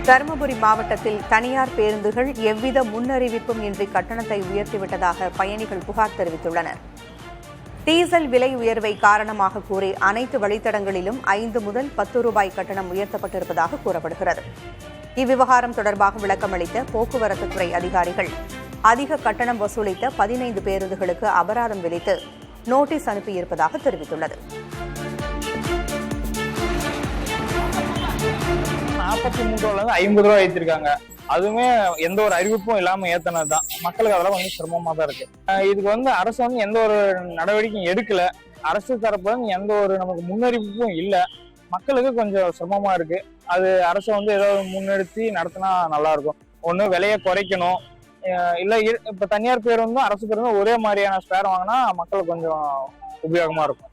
தருமபுரி மாவட்டத்தில் தனியார் பேருந்துகள் எவ்வித முன்னறிவிப்பும் இன்றி கட்டணத்தை உயர்த்திவிட்டதாக பயணிகள் புகார் தெரிவித்துள்ளனர். டீசல் விலை உயர்வை காரணமாக கூறி அனைத்து வழித்தடங்களிலும் 5 முதல் 10 ரூபாய் கட்டணம் உயர்த்தப்பட்டிருப்பதாக கூறப்படுகிறது. இவ்விவகாரம் தொடர்பாக விளக்கமளித்த போக்குவரத்துத்துறை அதிகாரிகள் அதிக கட்டணம் வசூலித்த 15 பேருந்துகளுக்கு அபராதம் விதித்து நோட்டீஸ் அனுப்பியிருப்பதாக தெரிவித்துள்ளது. 43 ரூபாயிலிருந்து 50 ரூபாய் ஏற்றிருக்காங்க. அதுவுமே எந்த ஒரு அறிவிப்பும் இல்லாம ஏத்தனதுதான். மக்களுக்கு அதெல்லாம் கொஞ்சம் சிரமமா தான் இருக்கு. இதுக்கு அரசு எந்த ஒரு நடவடிக்கையும் எடுக்கல. அரசு தரப்புல எந்த ஒரு நமக்கு முன்னறிவிப்பும் இல்லை. மக்களுக்கு கொஞ்சம் சிரமமா இருக்கு. அது அரசு ஏதாவது முன்னெடுத்து நடத்தினா நல்லா இருக்கும். ஒண்ணு விலையை குறைக்கணும், இல்ல இப்ப தனியார் பேருந்தும் அரசு பேருந்தும் ஒரே மாதிரியான ஸ்பேர் வாங்கினா மக்களுக்கு கொஞ்சம் உபயோகமா இருக்கும்.